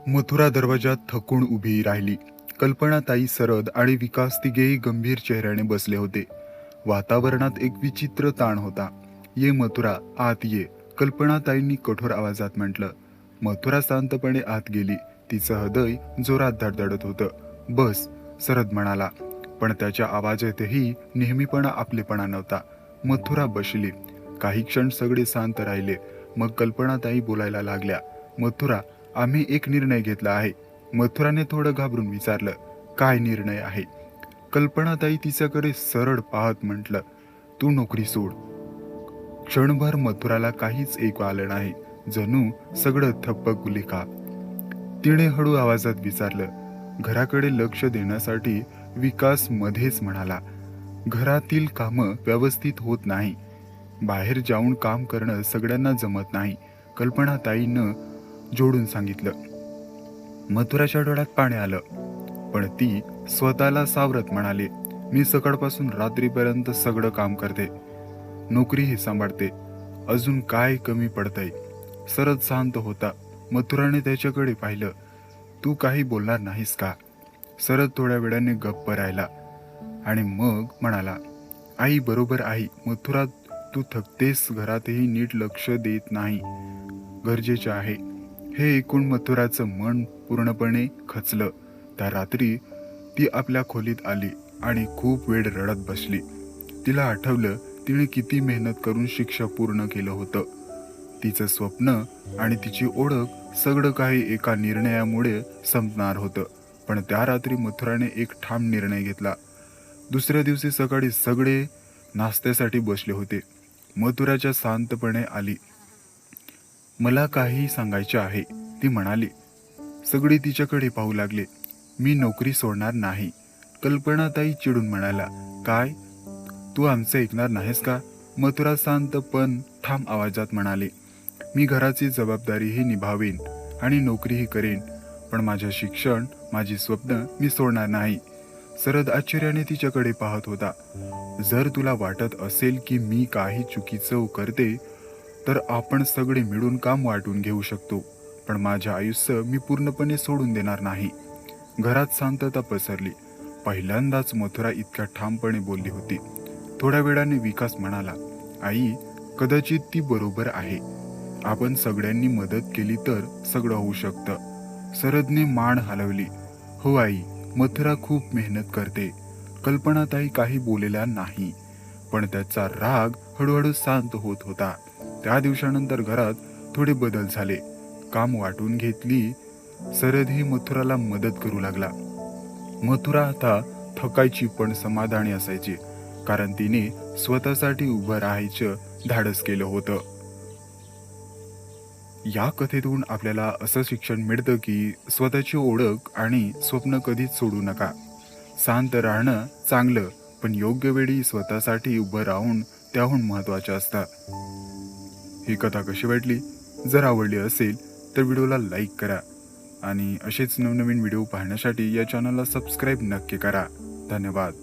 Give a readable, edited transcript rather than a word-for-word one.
मथुरा दरवाजात थकून उभी राहिली. कल्पनाताई, सरद आणि विकास तिघेही गंभीर चेहऱ्याने बसले होते. वातावरणात एक विचित्र ताण होता. "ये मथुरा, आत ये," कल्पनाताईंनी कठोर आवाजात म्हटलं. मथुरा शांतपणे आत गेली. तिचं हृदय जोरात धडधडत होतं. "बस," सरद म्हणाला, पण त्याच्या आवाजातही नेहमीपणा, आपलेपणा नव्हता. मथुरा बसली. काही क्षण सगळे शांत राहिले. मग कल्पनाताई बोलायला लागल्या. "मथुरा, आम्ही एक निर्णय घेतला आहे." मथुराने थोडं घाबरून विचारलं, "काय निर्णय आहे?" कल्पनाताई तिच्याकडे सरळ पाहत म्हटलं, "तू नोकरी सोड." क्षणभर मथुराला काहीच ऐकू आलं नाही. जणू सगळं थप्प गुलिका. तिने हळू आवाजात विचारलं, "घराकडे लक्ष देण्यासाठी?" विकास मध्येच म्हणाला, "घरातील कामं व्यवस्थित होत नाही. बाहेर जाऊन काम करणं सगळ्यांना जमत नाही," कल्पनाताईनं जोडून सांगितलं. मथुराच्या डोळ्यात पाणी आलं, पण ती स्वतःला सावरत म्हणाली, "मी सकाळपासून रात्रीपर्यंत सगळं काम करते, नोकरीही सांभाळते. अजून काय कमी पडतंय?" सरद शांत होता. मथुराने त्याच्याकडे पाहिलं. "तू काही बोलणार नाहीस का?" सरद थोड्या वेळाने गप्प राहिला आणि मग म्हणाला, "आई बरोबर आहे. मथुरा, तू थकतेस, घरातही नीट लक्ष देत नाही. गरजेचे आहे." हे ऐकून मथुराचं मन पूर्णपणे खचलं. त्या रात्री ती आपल्या खोलीत आली आणि खूप वेळ रडत बसली. तिला आठवलं तिने किती मेहनत करून शिक्षण पूर्ण केलं होतं. तिचं स्वप्न आणि तिची ओळख सगळं काही एका निर्णयामुळे संपणार होतं. पण त्या रात्री मथुराने एक ठाम निर्णय घेतला. दुसऱ्या दिवशी सकाळी सगळे नाश्त्यासाठी बसले होते. मथुराच्या शांतपणे आली. "मला काही सांगायचे आहे," ती म्हणाली. सगळे तिच्याकडे पाहू लागले. "मी नोकरी सोडणार नाही," कल्पनाताई चिडून म्हणाला. "काय? तू आमचं ऐकणार नाहीस का?" मथुरा शांत पण ठाम आवाजात म्हणाले, "मी घराची जबाबदारीही निभावेन आणि नोकरीही करेन, पण माझं शिक्षण, माझी स्वप्न मी सोडणार नाही." सरद आश्चर्याने तिच्याकडे पाहत होता. "जर तुला वाटत असेल की मी काही चुकीचं करते, तर आपण सगळे मिळून काम वाटून घेऊ शकतो, पण माझे आयुष्य मी पूर्णपणे सोडून देणार नाही." घरात शांतता पसरली. पहिल्यांदाच मथुरा इतक्या ठामपणे बोलली होती. थोड्या वेळाने विकास म्हणाला, "आई, कदाचित ती बरोबर आहे. आपण सगळ्यांनी मदत केली तर सगळं होऊ शकतं." सरदने मान हलवली. "हो आई, मथुरा खूप मेहनत करते." कल्पनाताई काही बोललेल्या नाही, पण त्याचा राग हळूहळू शांत होत होता. त्या दिवसानंतर घरात थोडे बदल झाले. काम वाटून घेतली. सरदही मथुराला मदत करू लागला. मथुरा आता थकायची पण समाधानी असायची, कारण तिने स्वतःसाठी उभं राहायचं धाडस केलं होतं. या कथेतून आपल्याला असं शिक्षण मिळतं की स्वतःची ओळख आणि स्वप्न कधीच सोडू नका. शांत राहणं चांगलं, पण योग्य वेळी स्वतःसाठी उभं राहून त्याहून महत्त्वाचं असतं. ही कथा कशी वाटली? जर आवडली असेल तर व्हिडिओला लाईक करा आणि असेच नवनवीन व्हिडिओ पाहण्यासाठी या चॅनलला सबस्क्राईब नक्की करा. धन्यवाद.